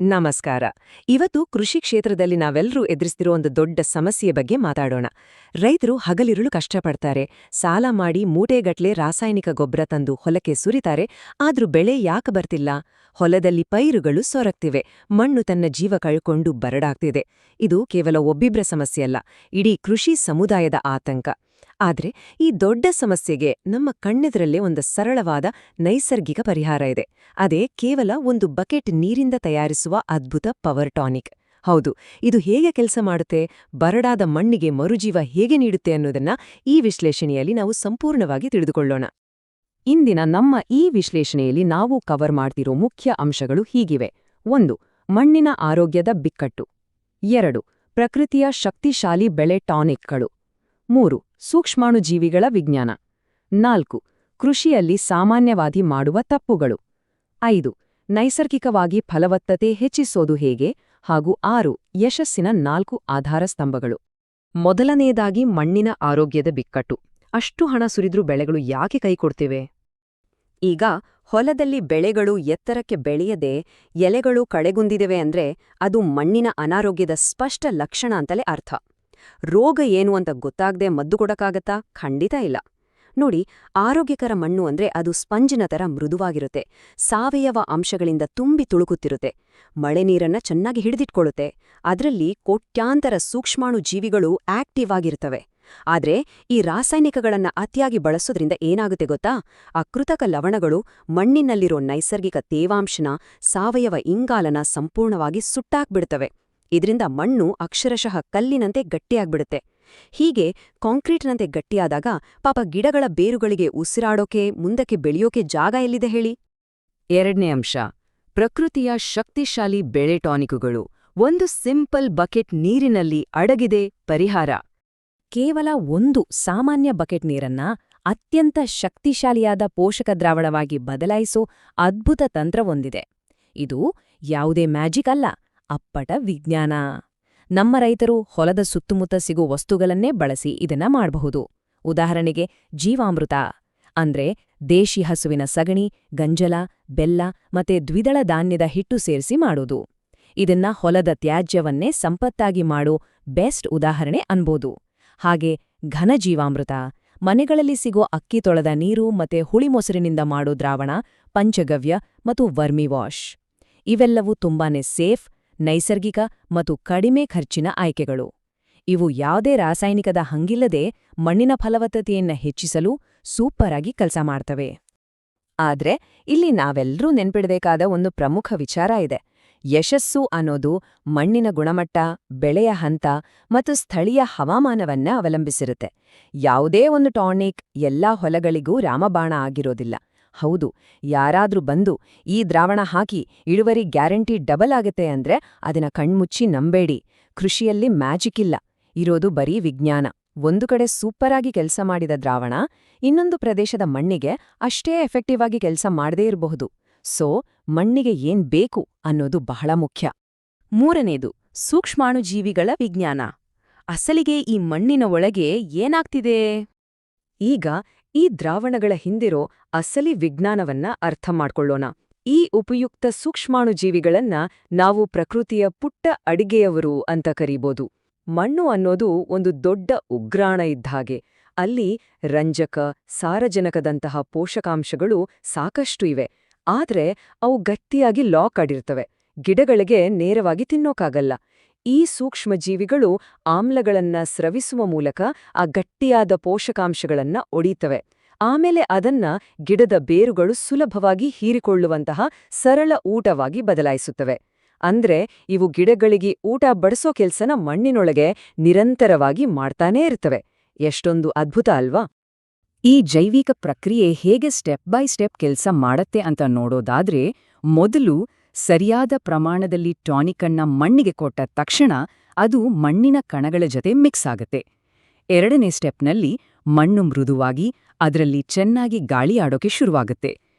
ನಮಸ್ಕಾರ. ಇವತ್ತು ಕೃಷಿ ಕ್ಷೇತ್ರದಲ್ಲಿ ನಾವೆಲ್ಲರೂ ಎದುರಿಸ್ತಿರೋ ಒಂದು ದೊಡ್ಡ ಸಮಸ್ಯೆ ಬಗ್ಗೆ ಮಾತಾಡೋಣ. ರೈತರು ಹಗಲಿರುಳು ಕಷ್ಟಪಡ್ತಾರೆ, ಸಾಲ ಮಾಡಿ ಮೂಟೆಗಟ್ಲೆ ರಾಸಾಯನಿಕ ಗೊಬ್ಬರ ತಂದು ಹೊಲಕ್ಕೆ ಸುರಿತಾರೆ, ಆದ್ರೂ ಬೆಳೆ ಯಾಕೆ ಬರ್ತಿಲ್ಲ? ಹೊಲದಲ್ಲಿ ಪೈರುಗಳು ಸೊರಗ್ತಿವೆ, ಮಣ್ಣು ತನ್ನ ಜೀವ ಕಳ್ಕೊಂಡು ಬರಡಾಗ್ತಿದೆ. ಇದು ಕೇವಲ ಒಬ್ಬಿಬ್ರ ಸಮಸ್ಯೆಯಲ್ಲ, ಇಡೀ ಕೃಷಿ ಸಮುದಾಯದ ಆತಂಕ. ಆದ್ರೆ ಈ ದೊಡ್ಡ ಸಮಸ್ಯೆಗೆ ನಮ್ಮ ಕಣ್ಣೆದುರಲ್ಲೇ ಒಂದು ಸರಳವಾದ ನೈಸರ್ಗಿಕ ಪರಿಹಾರ ಇದೆ. ಅದೇ ಕೇವಲ ಒಂದು ಬಕೆಟ್ ನೀರಿಂದ ತಯಾರಿಸುವ ಅದ್ಭುತ ಪವರ್ ಟಾನಿಕ್. ಹೌದು, ಇದು ಹೇಗೆ ಕೆಲಸ ಮಾಡುತ್ತೆ, ಬರಡಾದ ಮಣ್ಣಿಗೆ ಮರುಜೀವ ಹೇಗೆ ನೀಡುತ್ತೆ ಅನ್ನೋದನ್ನ ಈ ವಿಶ್ಲೇಷಣೆಯಲ್ಲಿ ನಾವು ಸಂಪೂರ್ಣವಾಗಿ ತಿಳಿದುಕೊಳ್ಳೋಣ. ಇಂದಿನ ನಮ್ಮ ಈ ವಿಶ್ಲೇಷಣೆಯಲ್ಲಿ ನಾವು ಕವರ್ ಮಾಡ್ತಿರೋ ಮುಖ್ಯ ಅಂಶಗಳು ಹೀಗಿವೆ. 1. ಮಣ್ಣಿನ ಆರೋಗ್ಯದ ಬಿಕ್ಕಟ್ಟು. 2. ಪ್ರಕೃತಿಯ ಶಕ್ತಿಶಾಲಿ ಬೆಳೆ ಟಾನಿಕ್ಗಳು. 3. ಸೂಕ್ಷ್ಮಾಣುಜೀವಿಗಳ ವಿಜ್ಞಾನ. 4. ಕೃಷಿಯಲ್ಲಿ ಸಾಮಾನ್ಯವಾಗಿ ಮಾಡುವ ತಪ್ಪುಗಳು. 5. ನೈಸರ್ಗಿಕವಾಗಿ ಫಲವತ್ತತೆ ಹೆಚ್ಚಿಸೋದು ಹೇಗೆ, ಹಾಗೂ 6. ಯಶಸ್ಸಿನ 4 ಆಧಾರ ಸ್ತಂಭಗಳು. ಮೊದಲನೇದಾಗಿ ಮಣ್ಣಿನ ಆರೋಗ್ಯದ ಬಿಕ್ಕಟ್ಟು. ಅಷ್ಟು ಹಣ ಸುರಿದ್ರೂ ಬೆಳೆಗಳು ಯಾಕೆ ಕೈಕೊಡ್ತಿವೆ? ಈಗ ಹೊಲದಲ್ಲಿ ಬೆಳೆಗಳು ಎತ್ತರಕ್ಕೆ ಬೆಳೆಯದೆ ಎಲೆಗಳು ಕಳೆಗುಂದಿದಿವೆ ಅಂದ್ರೆ ಅದು ಮಣ್ಣಿನ ಅನಾರೋಗ್ಯದ ಸ್ಪಷ್ಟ ಲಕ್ಷಣ ಅಂತಲೇ ಅರ್ಥ. ರೋಗ ಏನು ಅಂತ ಗೊತ್ತಾಗದೆ ಮದ್ದು ಕೊಡಕ್ಕಾಗತ್ತಾ? ಖಂಡಿತ ಇಲ್ಲ. ನೋಡಿ, ಆರೋಗ್ಯಕರ ಮಣ್ಣು ಅಂದ್ರೆ ಅದು ಸ್ಪಂಜಿನ ತರ ಮೃದುವಾಗಿರುತ್ತೆ, ಸಾವಯವ ಅಂಶಗಳಿಂದ ತುಂಬಿ ತುಳುಕುತ್ತಿರುತ್ತೆ, ಮಳೆ ನೀರನ್ನ ಚೆನ್ನಾಗಿ ಹಿಡಿದಿಟ್ಕೊಳ್ಳುತ್ತೆ, ಅದರಲ್ಲಿ ಕೋಟ್ಯಾಂತರ ಸೂಕ್ಷ್ಮಾಣು ಜೀವಿಗಳು ಆಕ್ಟಿವ್ ಆಗಿರ್ತವೆ. ಆದ್ರೆ ಈ ರಾಸಾಯನಿಕಗಳನ್ನ ಅತಿಯಾಗಿ ಬಳಸೋದ್ರಿಂದ ಏನಾಗುತ್ತೆ ಗೊತ್ತಾ? ಆ ಕೃತಕ ಲವಣಗಳು ಮಣ್ಣಿನಲ್ಲಿರೋ ನೈಸರ್ಗಿಕ ತೇವಾಂಶನ, ಸಾವಯವ ಇಂಗಾಲನ ಸಂಪೂರ್ಣವಾಗಿ ಸುಟ್ಟಾಕ್ಬಿಡ್ತವೆ. ಇದರಿಂದ ಮಣ್ಣು ಅಕ್ಷರಶಃ ಕಲ್ಲಿನಂತೆ ಗಟ್ಟಿಯಾಗ್ಬಿಡುತ್ತೆ. ಹೀಗೆ ಕಾಂಕ್ರೀಟ್ನಂತೆ ಗಟ್ಟಿಯಾದಾಗ ಪಾಪ ಗಿಡಗಳ ಬೇರುಗಳಿಗೆ ಉಸಿರಾಡೋಕೆ, ಮುಂದಕ್ಕೆ ಬೆಳೆಯೋಕೆ ಜಾಗ ಎಲ್ಲಿದೆ ಹೇಳಿ? 2ನೇ ಅಂಶ, ಪ್ರಕೃತಿಯ ಶಕ್ತಿಶಾಲಿ ಬೆಳೆ ಟಾನಿಕುಗಳು. ಒಂದು ಸಿಂಪಲ್ ಬಕೆಟ್ ನೀರಿನಲ್ಲಿ ಅಡಗಿದೆ ಪರಿಹಾರ. ಕೇವಲ ಒಂದು ಸಾಮಾನ್ಯ ಬಕೆಟ್ ನೀರನ್ನ ಅತ್ಯಂತ ಶಕ್ತಿಶಾಲಿಯಾದ ಪೋಷಕ ದ್ರಾವಣವಾಗಿ ಬದಲಾಯಿಸೋ ಅದ್ಭುತ ತಂತ್ರವೊಂದಿದೆ. ಇದು ಯಾವುದೇ ಮ್ಯಾಜಿಕ್ ಅಲ್ಲ, ಅಪ್ಪಟ ವಿಜ್ಞಾನ. ನಮ್ಮ ರೈತರು ಹೊಲದ ಸುತ್ತಮುತ್ತ ಸಿಗೋ ವಸ್ತುಗಳನ್ನೇ ಬಳಸಿ ಇದನ್ನ ಮಾಡಬಹುದು. ಉದಾಹರಣೆಗೆ ಜೀವಾಮೃತ ಅಂದ್ರೆ ದೇಶಿ ಹಸುವಿನ ಸಗಣಿ, ಗಂಜಲ, ಬೆಲ್ಲ ಮತ್ತೆ ದ್ವಿದಳ ಧಾನ್ಯದ ಹಿಟ್ಟು ಸೇರಿಸಿ ಮಾಡೋದು. ಇದನ್ನ ಹೊಲದ ತ್ಯಾಜ್ಯವನ್ನೇ ಸಂಪತ್ತಾಗಿ ಮಾಡೋ ಬೆಸ್ಟ್ ಉದಾಹರಣೆ ಅನ್ಬೋದು. ಹಾಗೆ ಘನ ಜೀವಾಮೃತ, ಮನೆಗಳಲ್ಲಿ ಸಿಗೋ ಅಕ್ಕಿ ತೊಳೆದ ನೀರು ಮತ್ತೆ ಹುಳಿ ಮೊಸರಿನಿಂದ ಮಾಡೋ ದ್ರಾವಣ, ಪಂಚಗವ್ಯ ಮತ್ತು ವರ್ಮಿ ವಾಶ್. ಇವೆಲ್ಲವೂ ತುಂಬಾನೇ ಸೇಫ್, ನೈಸರ್ಗಿಕ ಮತ್ತು ಕಡಿಮೆ ಖರ್ಚಿನ ಆಯ್ಕೆಗಳು. ಇವು ಯಾವುದೇ ರಾಸಾಯನಿಕದ ಹಂಗಿಲ್ಲದೆ ಮಣ್ಣಿನ ಫಲವತ್ತತೆಯನ್ನ ಹೆಚ್ಚಿಸಲು ಸೂಪರ್ ಆಗಿ ಕೆಲಸ ಮಾಡ್ತವೆ. ಆದ್ರೆ ಇಲ್ಲಿ ನಾವೆಲ್ಲರೂ ನೆನ್ಪಿಡಬೇಕಾದ ಒಂದು ಪ್ರಮುಖ ವಿಚಾರ ಇದೆ. ಯಶಸ್ಸು ಅನ್ನೋದು ಮಣ್ಣಿನ ಗುಣಮಟ್ಟ, ಬೆಳೆಯ ಹಂತ ಮತ್ತು ಸ್ಥಳೀಯ ಹವಾಮಾನವನ್ನ ಅವಲಂಬಿಸಿರುತ್ತೆ. ಯಾವುದೇ ಒಂದು ಟಾನಿಕ್ ಎಲ್ಲಾ ಹೊಲಗಳಿಗೂ ರಾಮಬಾಣ ಆಗಿರೋದಿಲ್ಲ. ಹೌದು, ಯಾರಾದ್ರೂ ಬಂದು ಈ ದ್ರಾವಣ ಹಾಕಿ ಇಳುವರಿ ಗ್ಯಾರಂಟಿ ಡಬಲ್ ಆಗತ್ತೆ ಅಂದ್ರೆ ಅದನ್ನ ಕಣ್ಮುಚ್ಚಿ ನಂಬೇಡಿ. ಕೃಷಿಯಲ್ಲಿ ಮ್ಯಾಜಿಕ್ ಇಲ್ಲ, ಇರೋದು ಬರೀ ವಿಜ್ಞಾನ. ಒಂದು ಕಡೆ ಸೂಪರ್ ಆಗಿ ಕೆಲಸ ಮಾಡಿದ ದ್ರಾವಣ ಇನ್ನೊಂದು ಪ್ರದೇಶದ ಮಣ್ಣಿಗೆ ಅಷ್ಟೇ ಎಫೆಕ್ಟಿವ್ ಆಗಿ ಕೆಲಸ ಮಾಡದೇ ಇರಬಹುದು. ಸೊ ಮಣ್ಣಿಗೆ ಏನ್ ಬೇಕು ಅನ್ನೋದು ಬಹಳ ಮುಖ್ಯ. 3ನೇದು, ಸೂಕ್ಷ್ಮಾಣುಜೀವಿಗಳ ವಿಜ್ಞಾನ. ಅಸಲಿಗೆ ಈ ಮಣ್ಣಿನ ಒಳಗೆ ಏನಾಗ್ತಿದೆ? ಈಗ ಈ ದ್ರಾವಣಗಳ ಹಿಂದಿರೋ ಅಸಲಿ ವಿಜ್ಞಾನವನ್ನ ಅರ್ಥ ಮಾಡ್ಕೊಳ್ಳೋಣ. ಈ ಉಪಯುಕ್ತ ಸೂಕ್ಷ್ಮಾಣುಜೀವಿಗಳನ್ನ ನಾವು ಪ್ರಕೃತಿಯ ಪುಟ್ಟ ಅಡಿಗೆಯವರು ಅಂತ ಕರೀಬೋದು. ಮಣ್ಣು ಅನ್ನೋದು ಒಂದು ದೊಡ್ಡ ಉಗ್ರಾಣ ಇದ್ಹಾಗೆ. ಅಲ್ಲಿ ರಂಜಕ, ಸಾರಜನಕದಂತಹ ಪೋಷಕಾಂಶಗಳು ಸಾಕಷ್ಟು ಇವೆ. ಆದ್ರೆ ಅವು ಗಟ್ಟಿಯಾಗಿ ಲಾಕ್ ಆಗಿರ್ತವೆ, ಗಿಡಗಳಿಗೆ ನೇರವಾಗಿ ತಿನ್ನೋಕಾಗಲ್ಲ. ಈ ಸೂಕ್ಷ್ಮಜೀವಿಗಳು ಆಮ್ಲಗಳನ್ನ ಸ್ರವಿಸುವ ಮೂಲಕ ಆ ಗಟ್ಟಿಯಾದ ಪೋಷಕಾಂಶಗಳನ್ನ ಒಡೀತವೆ. ಆಮೇಲೆ ಅದನ್ನ ಗಿಡದ ಬೇರುಗಳು ಸುಲಭವಾಗಿ ಹೀರಿಕೊಳ್ಳುವಂತಹ ಸರಳ ಊಟವಾಗಿ ಬದಲಾಯಿಸುತ್ತವೆ. ಅಂದ್ರೆ ಇವು ಗಿಡಗಳಿಗೆ ಊಟ ಬಡಿಸೋ ಕೆಲ್ಸನ ಮಣ್ಣಿನೊಳಗೆ ನಿರಂತರವಾಗಿ ಮಾಡ್ತಾನೇ ಇರ್ತವೆ. ಎಷ್ಟೊಂದು ಅದ್ಭುತ ಅಲ್ವಾ? ಈ ಜೈವಿಕ ಪ್ರಕ್ರಿಯೆ ಹೇಗೆ ಸ್ಟೆಪ್ ಬೈ ಸ್ಟೆಪ್ ಕೆಲಸ ಮಾಡತ್ತೆ ಅಂತ ನೋಡೋದಾದ್ರೆ, ಮೊದಲು ಸರಿಯಾದ ಪ್ರಮಾಣದಲ್ಲಿ ಟಾನಿಕನ್ನ ಮಣ್ಣಿಗೆ ಕೊಟ್ಟ ತಕ್ಷಣ ಅದು ಮಣ್ಣಿನ ಕಣಗಳ ಜೊತೆ ಮಿಕ್ಸ್ ಆಗತ್ತೆ. 2ನೇ ಸ್ಟೆಪ್ನಲ್ಲಿ ಮಣ್ಣು ಮೃದುವಾಗಿ ಅದರಲ್ಲಿ ಚೆನ್ನಾಗಿ ಗಾಳಿ ಆಡೋಕೆ ಶುರುವಾಗುತ್ತೆ.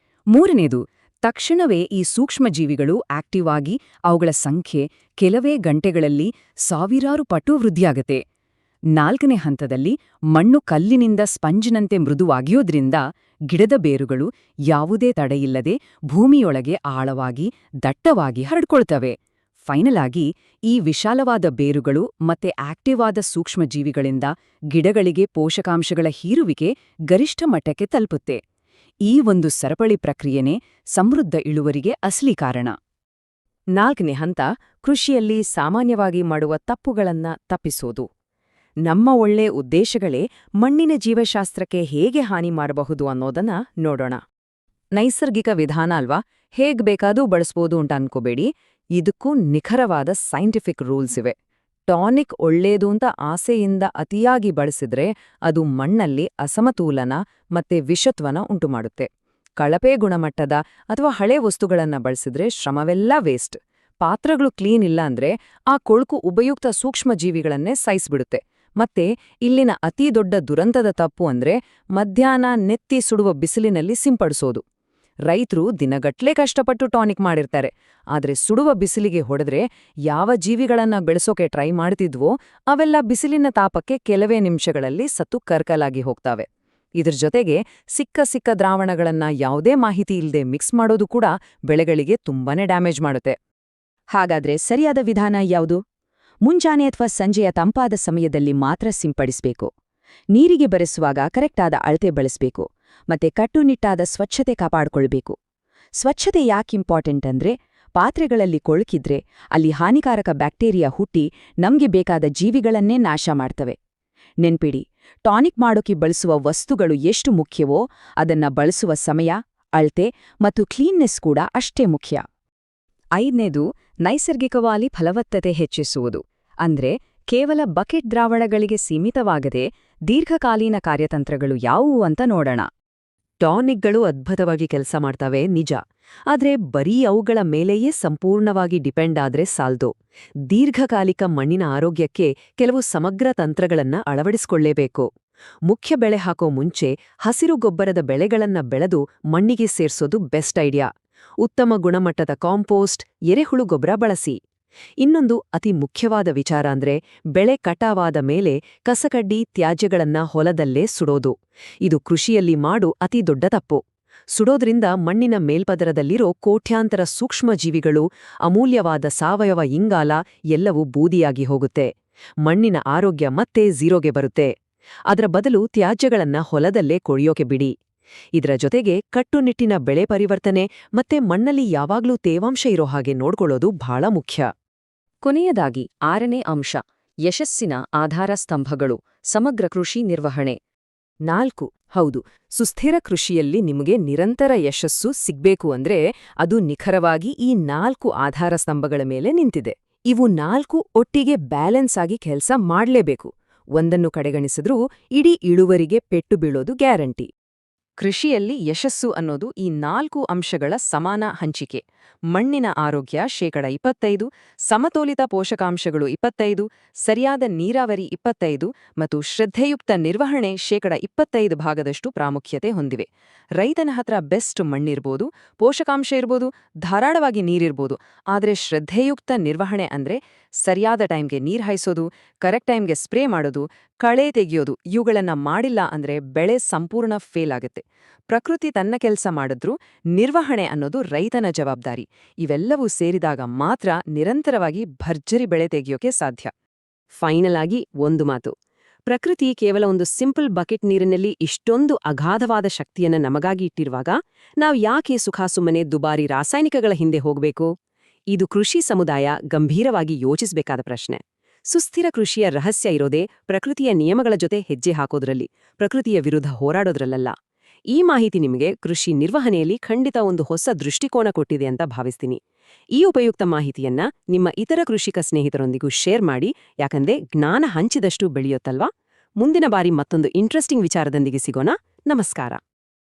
3ನೇದು, ತಕ್ಷಣವೇ ಈ ಸೂಕ್ಷ್ಮಜೀವಿಗಳು ಆಕ್ಟಿವ್ ಆಗಿ ಅವುಗಳ ಸಂಖ್ಯೆ ಕೆಲವೇ ಗಂಟೆಗಳಲ್ಲಿ ಸಾವಿರಾರು ಪಟ್ಟು ವೃದ್ಧಿಯಾಗತ್ತೆ. 4ನೇ ಹಂತದಲ್ಲಿ ಮಣ್ಣು ಕಲ್ಲಿನಿಂದ ಸ್ಪಂಜಿನಂತೆ ಮೃದುವಾಗಿಯೋದ್ರಿಂದ ಗಿಡದ ಬೇರುಗಳು ಯಾವುದೇ ತಡೆಯಿಲ್ಲದೆ ಭೂಮಿಯೊಳಗೆ ಆಳವಾಗಿ ದಟ್ಟವಾಗಿ ಹರಡ್ಕೊಳ್ತವೆ. ಫೈನಲ್ ಆಗಿ ಈ ವಿಶಾಲವಾದ ಬೇರುಗಳು ಮತ್ತೆ ಆಕ್ಟಿವ್ ಆದ ಸೂಕ್ಷ್ಮಜೀವಿಗಳಿಂದ ಗಿಡಗಳಿಗೆ ಪೋಷಕಾಂಶಗಳ ಹೀರುವಿಕೆ ಗರಿಷ್ಠ ಮಟ್ಟಕ್ಕೆ ತಲುಪುತ್ತೆ. ಈ ಒಂದು ಸರಪಳಿ ಪ್ರಕ್ರಿಯೆನೇ ಸಮೃದ್ಧ ಇಳುವರಿಗೆ ಅಸಲಿ ಕಾರಣ. 4ನೇ ಹಂತ ಕೃಷಿಯಲ್ಲಿ ಸಾಮಾನ್ಯವಾಗಿ ಮಾಡುವ ತಪ್ಪುಗಳನ್ನ ತಪ್ಪಿಸೋದು. ನಮ್ಮ ಒಳ್ಳೆ ಉದ್ದೇಶಗಳೇ ಮಣ್ಣಿನ ಜೀವಶಾಸ್ತ್ರಕ್ಕೆ ಹೇಗೆ ಹಾನಿ ಮಾಡಬಹುದು ಅನ್ನೋದನ್ನ ನೋಡೋಣ. ನೈಸರ್ಗಿಕ ವಿಧಾನ ಅಲ್ವಾ, ಹೇಗ್ ಬೇಕಾದ್ರೂ ಬಳಸ್ಬೋದು ಅಂತ ಅನ್ಕೋಬೇಡಿ. ಇದಕ್ಕೂ ನಿಖರವಾದ ಸೈಂಟಿಫಿಕ್ ರೂಲ್ಸ್ ಇವೆ. ಟಾನಿಕ್ ಒಳ್ಳೇದು ಅಂತ ಆಸೆಯಿಂದ ಅತಿಯಾಗಿ ಬಳಸಿದ್ರೆ ಅದು ಮಣ್ಣಲ್ಲಿ ಅಸಮತೋಲನ ಮತ್ತೆ ವಿಷತ್ವನ ಉಂಟುಮಾಡುತ್ತೆ. ಕಳಪೆ ಗುಣಮಟ್ಟದ ಅಥವಾ ಹಳೆ ವಸ್ತುಗಳನ್ನ ಬಳಸಿದ್ರೆ ಶ್ರಮವೆಲ್ಲ ವೇಸ್ಟ್. ಪಾತ್ರಗಳು ಕ್ಲೀನ್ ಇಲ್ಲ ಅಂದ್ರೆ ಆ ಕೊಳ್ಕು ಉಪಯುಕ್ತ ಸೂಕ್ಷ್ಮಜೀವಿಗಳನ್ನೇ ಸಾಯಿಸ್ಬಿಡುತ್ತೆ. ಮತ್ತೆ ಇಲ್ಲಿನ ಅತೀ ದೊಡ್ಡ ದುರಂತದ ತಪ್ಪು ಅಂದ್ರೆ ಮಧ್ಯಾಹ್ನ ನೆತ್ತಿ ಸುಡುವ ಬಿಸಿಲಿನಲ್ಲಿ ಸಿಂಪಡಿಸೋದು. ರೈತರು ದಿನಗಟ್ಲೆ ಕಷ್ಟಪಟ್ಟು ಟಾನಿಕ್ ಮಾಡಿರ್ತಾರೆ, ಆದ್ರೆ ಸುಡುವ ಬಿಸಿಲಿಗೆ ಹೊಡೆದ್ರೆ ಯಾವ ಜೀವಿಗಳನ್ನ ಬೆಳೆಸೋಕೆ ಟ್ರೈ ಮಾಡ್ತಿದ್ವೋ ಅವೆಲ್ಲ ಬಿಸಿಲಿನ ತಾಪಕ್ಕೆ ಕೆಲವೇ ನಿಮಿಷಗಳಲ್ಲಿ ಸತ್ತು ಕರ್ಕಲಾಗಿ ಹೋಗ್ತಾವೆ. ಇದ್ರ ಜೊತೆಗೆ ಸಿಕ್ಕ ದ್ರಾವಣಗಳನ್ನ ಯಾವುದೇ ಮಾಹಿತಿ ಇಲ್ಲದೆ ಮಿಕ್ಸ್ ಮಾಡೋದು ಕೂಡ ಬೆಳೆಗಳಿಗೆ ತುಂಬಾನೇ ಡ್ಯಾಮೇಜ್ ಮಾಡುತ್ತೆ. ಹಾಗಾದ್ರೆ ಸರಿಯಾದ ವಿಧಾನ ಯಾವುದು? ಮುಂಜಾನೆ ಅಥವಾ ಸಂಜೆಯ ತಂಪಾದ ಸಮಯದಲ್ಲಿ ಮಾತ್ರ ಸಿಂಪಡಿಸಬೇಕು. ನೀರಿಗೆ ಬೆರೆಸುವಾಗ ಕರೆಕ್ಟಾದ ಅಳತೆ ಬಳಸಬೇಕು. ಮತ್ತೆ ಕಟ್ಟುನಿಟ್ಟಾದ ಸ್ವಚ್ಛತೆ ಕಾಪಾಡಿಕೊಳ್ಬೇಕು. ಸ್ವಚ್ಛತೆ ಯಾಕೆ ಇಂಪಾರ್ಟೆಂಟ್ ಅಂದ್ರೆ, ಪಾತ್ರೆಗಳಲ್ಲಿ ಕೊಳಕಿದ್ರೆ ಅಲ್ಲಿ ಹಾನಿಕಾರಕ ಬ್ಯಾಕ್ಟೀರಿಯಾ ಹುಟ್ಟಿ ನಮ್ಗೆ ಬೇಕಾದ ಜೀವಿಗಳನ್ನೇ ನಾಶ ಮಾಡ್ತವೆ. ನೆನ್ಪಿಡಿ, ಟಾನಿಕ್ ಮಾಡೋಕೆ ಬಳಸುವ ವಸ್ತುಗಳು ಎಷ್ಟು ಮುಖ್ಯವೋ ಅದನ್ನ ಬಳಸುವ ಸಮಯ, ಅಳತೆ ಮತ್ತು ಕ್ಲೀನ್ನೆಸ್ ಕೂಡ ಅಷ್ಟೇ ಮುಖ್ಯ. 5ನೇದು ನೈಸರ್ಗಿಕವಾಗಿ ಫಲವತ್ತತೆ ಹೆಚ್ಚಿಸುವುದು. ಅಂದ್ರೆ ಕೇವಲ ಬಕೆಟ್ ದ್ರಾವಣಗಳಿಗೆ ಸೀಮಿತವಾಗದೆ ದೀರ್ಘಕಾಲೀನ ಕಾರ್ಯತಂತ್ರಗಳು ಯಾವುವು ಅಂತ ನೋಡೋಣ. ಟಾನಿಕ್ಗಳು ಅದ್ಭುತವಾಗಿ ಕೆಲಸ ಮಾಡ್ತವೆ ನಿಜ, ಆದ್ರೆ ಬರೀ ಅವುಗಳ ಮೇಲೆಯೇ ಸಂಪೂರ್ಣವಾಗಿ ಡಿಪೆಂಡ್ ಆದ್ರೆ ಸಾಲ್ದು. ದೀರ್ಘಕಾಲಿಕ ಮಣ್ಣಿನ ಆರೋಗ್ಯಕ್ಕೆ ಕೆಲವು ಸಮಗ್ರ ತಂತ್ರಗಳನ್ನ ಅಳವಡಿಸಿಕೊಳ್ಳೇಬೇಕು. ಮುಖ್ಯ ಬೆಳೆ ಹಾಕೋ ಮುಂಚೆ ಹಸಿರು ಗೊಬ್ಬರದ ಬೆಳೆಗಳನ್ನ ಬೆಳೆದು ಮಣ್ಣಿಗೆ ಸೇರ್ಸೋದು ಬೆಸ್ಟ್ ಐಡಿಯಾ. ಉತ್ತಮ ಗುಣಮಟ್ಟದ ಕಾಂಪೋಸ್ಟ್, ಎರೆಹುಳು ಗೊಬ್ಬರ ಬಳಸಿ. ಇನ್ನೊಂದು ಅತಿ ಮುಖ್ಯವಾದ ವಿಚಾರ ಅಂದ್ರೆ ಬೆಳೆ ಕಟಾವಾದ ಮೇಲೆ ಕಸಕಡ್ಡಿ ತ್ಯಾಜ್ಯಗಳನ್ನ ಹೊಲದಲ್ಲೇ ಸುಡೋದು. ಇದು ಕೃಷಿಯಲ್ಲಿ ಮಾಡೋ ಅತಿ ದೊಡ್ಡ ತಪ್ಪು. ಸುಡೋದ್ರಿಂದ ಮಣ್ಣಿನ ಮೇಲ್ಪದರದಲ್ಲಿರೋ ಕೋಟ್ಯಾಂತರ ಸೂಕ್ಷ್ಮಜೀವಿಗಳು, ಅಮೂಲ್ಯವಾದ ಸಾವಯವ ಇಂಗಾಲ ಎಲ್ಲವೂ ಬೂದಿಯಾಗಿ ಹೋಗುತ್ತೆ. ಮಣ್ಣಿನ ಆರೋಗ್ಯ ಮತ್ತೆ ಝೀರೋಗೆ ಬರುತ್ತೆ. ಅದರ ಬದಲು ತ್ಯಾಜ್ಯಗಳನ್ನ ಹೊಲದಲ್ಲೇ ಕೊಳೆಯೋಕೆ ಬಿಡಿ. ಇದರ ಜೊತೆಗೆ ಕಟ್ಟುನಿಟ್ಟಿನ ಬೆಳೆ ಪರಿವರ್ತನೆ ಮತ್ತೆ ಮಣ್ಣಲ್ಲಿ ಯಾವಾಗ್ಲೂ ತೇವಾಂಶ ಇರೋ ಹಾಗೆ ನೋಡ್ಕೊಳ್ಳೋದು ಬಹಳ ಮುಖ್ಯ. ಕೊನೆಯದಾಗಿ 6ನೇ ಅಂಶ, ಯಶಸ್ಸಿನ ಆಧಾರ ಸ್ತಂಭಗಳು, ಸಮಗ್ರ ಕೃಷಿ ನಿರ್ವಹಣೆ. 4. ಹೌದು, ಸುಸ್ಥಿರ ಕೃಷಿಯಲ್ಲಿ ನಿಮಗೆ ನಿರಂತರ ಯಶಸ್ಸು ಸಿಗ್ಬೇಕು ಅಂದ್ರೆ ಅದು ನಿಖರವಾಗಿ ಈ 4 ಆಧಾರ ಸ್ತಂಭಗಳ ಮೇಲೆ ನಿಂತಿದೆ. ಇವು 4 ಒಟ್ಟಿಗೆ ಬ್ಯಾಲೆನ್ಸ್ ಆಗಿ ಕೆಲಸ ಮಾಡ್ಲೇಬೇಕು. ಒಂದನ್ನು ಕಡೆಗಣಿಸಿದ್ರೂ ಇಡೀ ಇಳುವರಿಗೆ ಪೆಟ್ಟು ಬೀಳೋದು ಗ್ಯಾರಂಟಿ. ಕೃಷಿಯಲ್ಲಿ ಯಶಸ್ಸು ಅನ್ನೋದು ಈ 4 ಅಂಶಗಳ ಸಮಾನ ಹಂಚಿಕೆ. ಮಣ್ಣಿನ ಆರೋಗ್ಯ 25%, ಸಮತೋಲಿತ ಪೋಷಕಾಂಶಗಳು 25%, ಸರಿಯಾದ ನೀರಾವರಿ 25% ಮತ್ತು ಶ್ರದ್ಧೆಯುಕ್ತ ನಿರ್ವಹಣೆ 25% ಭಾಗದಷ್ಟು ಪ್ರಾಮುಖ್ಯತೆ ಹೊಂದಿವೆ. ರೈತನ ಹತ್ರ ಬೆಸ್ಟ್ ಮಣ್ಣಿರ್ಬೋದು, ಪೋಷಕಾಂಶ ಇರ್ಬೋದು, ಧಾರಾಳವಾಗಿ ನೀರಿರ್ಬೋದು, ಆದರೆ ಶ್ರದ್ಧೆಯುಕ್ತ ನಿರ್ವಹಣೆ ಅಂದ್ರೆ ಸರಿಯಾದ ಟೈಮ್ಗೆ ನೀರ್ ಹಾಯಿಸೋದು, ಕರೆಕ್ಟ್ ಟೈಮ್ಗೆ ಸ್ಪ್ರೇ ಮಾಡೋದು, ಕಳೆ ತೆಗೆಯೋದು ಇವುಗಳನ್ನ ಮಾಡಿಲ್ಲ ಅಂದ್ರೆ ಬೆಳೆ ಸಂಪೂರ್ಣ ಫೇಲ್ ಆಗುತ್ತೆ. ಪ್ರಕೃತಿ ತನ್ನ ಕೆಲಸ ಮಾಡಿದ್ರೂ ನಿರ್ವಹಣೆ ಅನ್ನೋದು ರೈತನ ಜವಾಬ್ದಾರಿ. ಇವೆಲ್ಲವೂ ಸೇರಿದಾಗ ಮಾತ್ರ ನಿರಂತರವಾಗಿ ಭರ್ಜರಿ ಬೆಳೆ ತೆಗೆಯೋಕೆ ಸಾಧ್ಯ. ಫೈನಲ್ ಆಗಿ ಒಂದು ಮಾತು, ಪ್ರಕೃತಿ ಕೇವಲ ಒಂದು ಸಿಂಪಲ್ ಬಕೆಟ್ ನೀರಿನಲ್ಲಿ ಇಷ್ಟೊಂದು ಅಗಾಧವಾದ ಶಕ್ತಿಯನ್ನ ನಮಗಾಗಿ ಇಟ್ಟಿರುವಾಗ ನಾವು ಯಾಕೆ ಸುಖಾಸುಮ್ಮನೆ ದುಬಾರಿ ರಾಸಾಯನಿಕಗಳ ಹಿಂದೆ ಹೋಗಬೇಕು? ಇದು ಕೃಷಿ ಸಮುದಾಯ ಗಂಭೀರವಾಗಿ ಯೋಚಿಸಬೇಕಾದ ಪ್ರಶ್ನೆ. ಸುಸ್ಥಿರ ಕೃಷಿಯ ರಹಸ್ಯ ಇರೋದೇ ಪ್ರಕೃತಿಯ ನಿಯಮಗಳ ಜೊತೆ ಹೆಜ್ಜೆ ಹಾಕೋದ್ರಲ್ಲಿ, ಪ್ರಕೃತಿಯ ವಿರುದ್ಧ ಹೋರಾಡೋದ್ರಲ್ಲ. ಈ ಮಾಹಿತಿ ನಿಮಗೆ ಕೃಷಿ ನಿರ್ವಹಣೆಯಲ್ಲಿ ಖಂಡಿತ ಒಂದು ಹೊಸ ದೃಷ್ಟಿಕೋನ ಕೊಟ್ಟಿದೆ ಅಂತ ಭಾವಿಸ್ತೀನಿ. ಈ ಉಪಯುಕ್ತ ಮಾಹಿತಿಯನ್ನ ನಿಮ್ಮ ಇತರ ಕೃಷಿಕ ಸ್ನೇಹಿತರೊಂದಿಗೂ ಶೇರ್ ಮಾಡಿ, ಯಾಕಂದ್ರೆ ಜ್ಞಾನ ಹಂಚಿದಷ್ಟು ಬೆಳೆಯುತ್ತಲ್ವಾ. ಮುಂದಿನ ಬಾರಿ ಮತ್ತೊಂದು ಇಂಟ್ರೆಸ್ಟಿಂಗ್ ವಿಚಾರದೊಂದಿಗೆ ಸಿಗೋಣ. ನಮಸ್ಕಾರ.